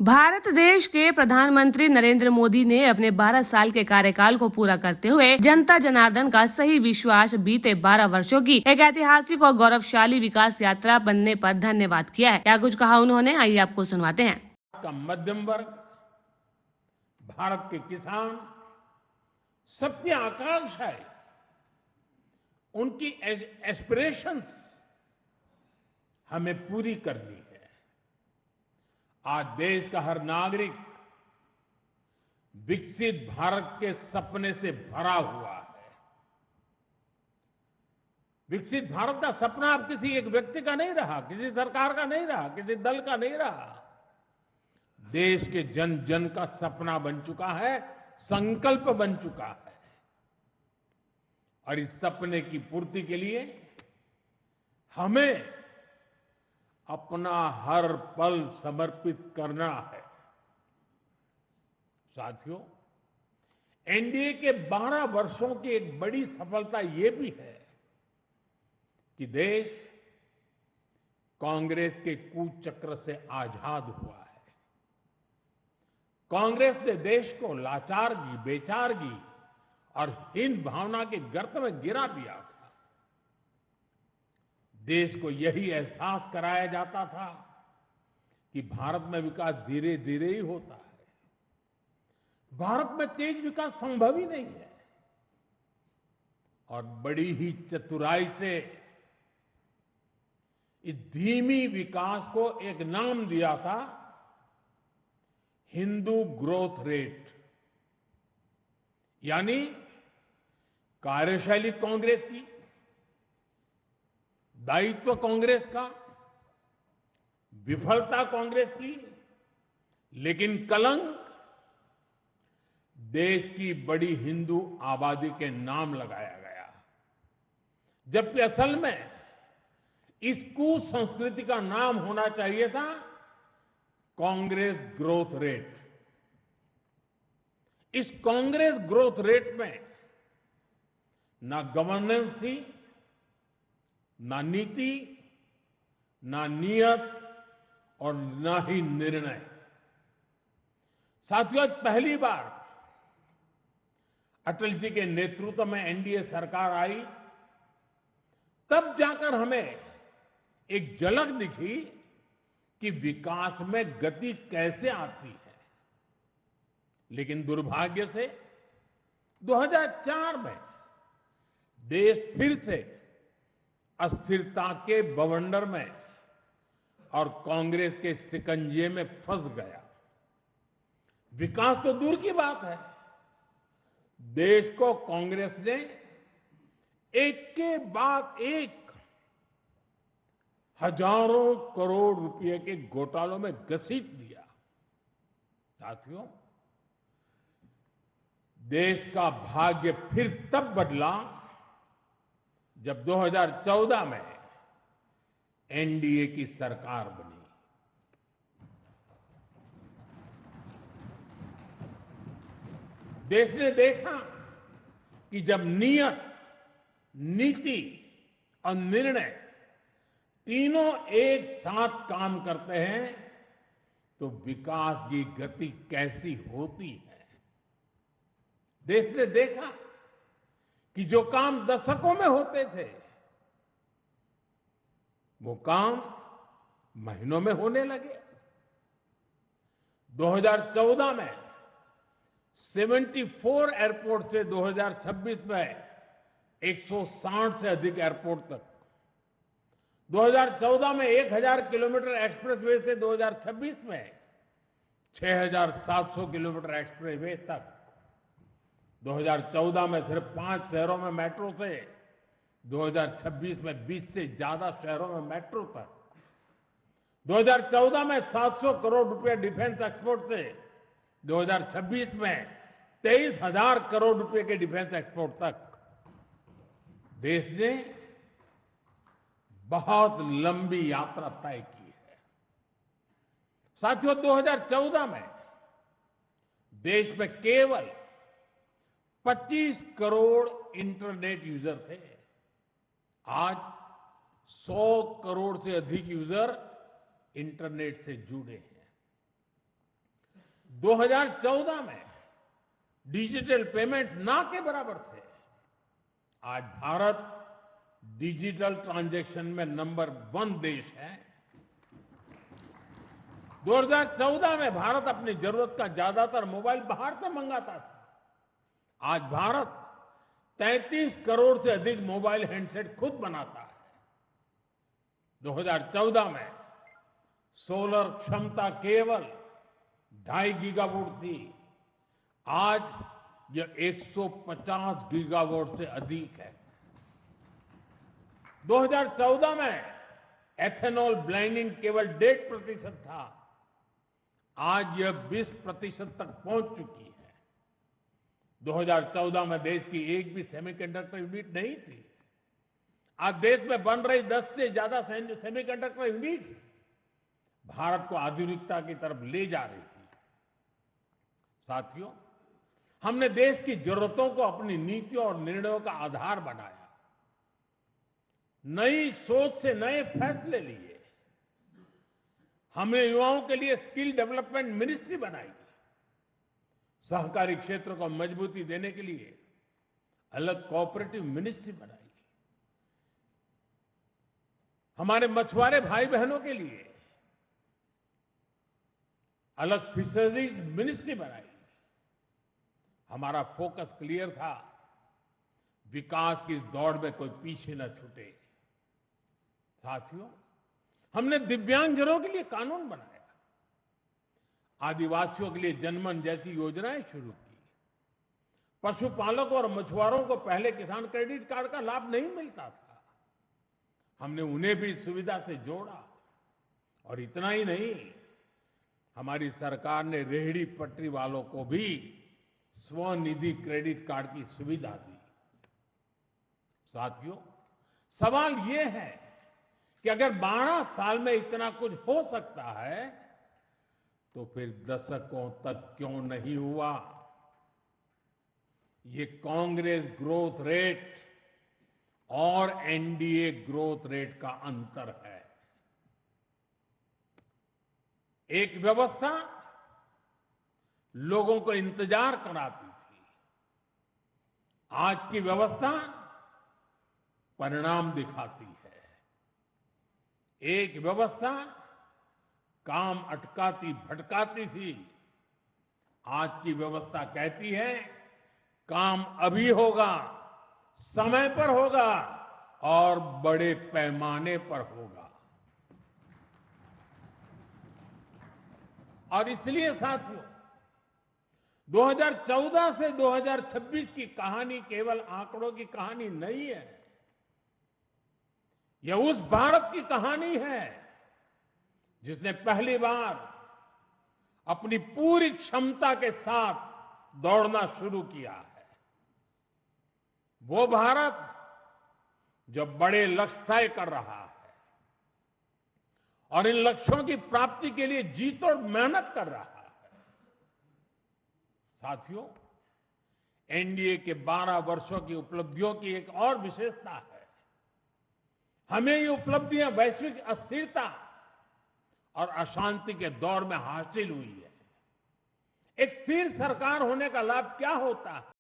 भारत देश के प्रधानमंत्री नरेंद्र मोदी ने अपने 12 साल के कार्यकाल को पूरा करते हुए जनता जनार्दन का सही विश्वास बीते 12 वर्षों की एक ऐतिहासिक और गौरवशाली विकास यात्रा बनने पर धन्यवाद किया है। क्या कुछ कहा उन्होंने, आइए आपको सुनवाते हैं। का मध्यम वर्ग, भारत के किसान, सबकी आकांक्षाएं, उनकी एस्पिरेशंस हमें पूरी करनी है। आज देश का हर नागरिक विकसित भारत के सपने से भरा हुआ है। विकसित भारत का सपना अब किसी एक व्यक्ति का नहीं रहा, किसी सरकार का नहीं रहा, किसी दल का नहीं रहा। देश के जन जन का सपना बन चुका है, संकल्प बन चुका है। और इस सपने की पूर्ति के लिए हमें अपना हर पल समर्पित करना है। साथियों, एनडीए के 12 वर्षों की एक बड़ी सफलता ये भी है कि देश कांग्रेस के कुचक्र से आजाद हुआ है। कांग्रेस ने देश को लाचारगी, बेचारगी और हीन भावना के गर्त में गिरा दिया था। देश को यही एहसास कराया जाता था कि भारत में विकास धीरे धीरे ही होता है, भारत में तेज विकास संभव ही नहीं है। और बड़ी ही चतुराई से इस धीमी विकास को एक नाम दिया था, हिंदू ग्रोथ रेट। यानी कार्यशैली कांग्रेस की, दायित्व कांग्रेस का, विफलता कांग्रेस की, लेकिन कलंक देश की बड़ी हिंदू आबादी के नाम लगाया गया। जबकि असल में इस कुसंस्कृति का नाम होना चाहिए था कांग्रेस ग्रोथ रेट। इस कांग्रेस ग्रोथ रेट में ना गवर्नेंस थी, ना नीति, ना नियत और ना ही निर्णय। साथियों, पहली बार अटल जी के नेतृत्व में एनडीए सरकार आई, तब जाकर हमें एक झलक दिखी कि विकास में गति कैसे आती है। लेकिन दुर्भाग्य से 2004 में देश फिर से अस्थिरता के बवंडर में और कांग्रेस के शिकंजे में फंस गया। विकास तो दूर की बात है, देश को कांग्रेस ने एक के बाद एक हजारों करोड़ रुपए के घोटालों में घसीट दिया। साथियों, देश का भाग्य फिर तब बदला जब 2014 में एनडीए की सरकार बनी। देश ने देखा कि जब नियत, नीति और निर्णय तीनों एक साथ काम करते हैं तो विकास की गति कैसी होती है। देश ने देखा कि जो काम दशकों में होते थे, वो काम महीनों में होने लगे। 2014 में 74 एयरपोर्ट से 2026 में 160 से अधिक एयरपोर्ट तक, 2014 में 1000 किलोमीटर एक्सप्रेसवे से 2026 में 6700 किलोमीटर एक्सप्रेसवे तक, 2014 में सिर्फ 5 शहरों में मेट्रो से 2026 में 20 से ज्यादा शहरों में मेट्रो तक, 2014 में 700 करोड़ रुपए डिफेंस एक्सपोर्ट से 2026 में 23,000 करोड़ रुपए के डिफेंस एक्सपोर्ट तक। देश ने बहुत लंबी यात्रा तय की है। साथियों, 2014 में देश में केवल 25 करोड़ इंटरनेट यूजर थे। आज 100 करोड़ से अधिक यूजर इंटरनेट से जुड़े हैं। 2014 में डिजिटल पेमेंट्स ना के बराबर थे। आज भारत डिजिटल ट्रांजैक्शन में नंबर 1 देश है। 2014 में भारत अपनी जरूरत का ज्यादातर मोबाइल बाहर से मंगाता था। आज भारत 33 करोड़ से अधिक मोबाइल हैंडसेट खुद बनाता है। 2014 में सोलर क्षमता केवल 2.5 गीगावाट थी। आज यह 150 गीगावाट से अधिक है। 2014 में एथेनॉल ब्लेंडिंग केवल 1.5% था। आज यह 20% तक पहुंच चुकी है। 2014 में देश की एक भी सेमीकंडक्टर यूनिट नहीं थी। आज देश में बन रही 10 से ज्यादा सेमीकंडक्टर यूनिट्स भारत को आधुनिकता की तरफ ले जा रही है। साथियों, हमने देश की जरूरतों को अपनी नीतियों और निर्णयों का आधार बनाया। नई सोच से नए फैसले लिए। हमने युवाओं के लिए स्किल डेवलपमेंट मिनिस्ट्री बनाई। सहकारी क्षेत्र को मजबूती देने के लिए अलग कोऑपरेटिव मिनिस्ट्री बनाई। हमारे मछुआरे भाई बहनों के लिए अलग फिशरीज मिनिस्ट्री बनाई। हमारा फोकस क्लियर था, विकास की इस दौड़ में कोई पीछे न छूटे। साथियों, हमने दिव्यांगजनों के लिए कानून बनाया। आदिवासियों के लिए जनमन जैसी योजनाएं शुरू की। पशुपालकों और मछुआरों को पहले किसान क्रेडिट कार्ड का लाभ नहीं मिलता था। हमने उन्हें भी इस सुविधा से जोड़ा। और इतना ही नहीं, हमारी सरकार ने रेहड़ी पटरी वालों को भी स्वनिधि क्रेडिट कार्ड की सुविधा दी। साथियों, सवाल यह है कि अगर 12 साल में इतना कुछ हो सकता है तो फिर दशकों तक क्यों नहीं हुआ? ये कांग्रेस ग्रोथ रेट और एनडीए ग्रोथ रेट का अंतर है। एक व्यवस्था लोगों को इंतजार कराती थी। आज की व्यवस्था परिणाम दिखाती है। एक व्यवस्था काम अटकाती भटकाती थी। आज की व्यवस्था कहती है काम अभी होगा, समय पर होगा और बड़े पैमाने पर होगा। और इसलिए साथियों, 2014 से 2026 की कहानी केवल आंकड़ों की कहानी नहीं है। यह उस भारत की कहानी है जिसने पहली बार अपनी पूरी क्षमता के साथ दौड़ना शुरू किया है। वो भारत जो बड़े लक्ष्य तय कर रहा है और इन लक्ष्यों की प्राप्ति के लिए जी तोड़ मेहनत कर रहा है। साथियों, एनडीए के 12 वर्षों की उपलब्धियों की एक और विशेषता है। हमें ये उपलब्धियां वैश्विक अस्थिरता और अशांति के दौर में हासिल हुई है। एक स्थिर सरकार होने का लाभ क्या होता है?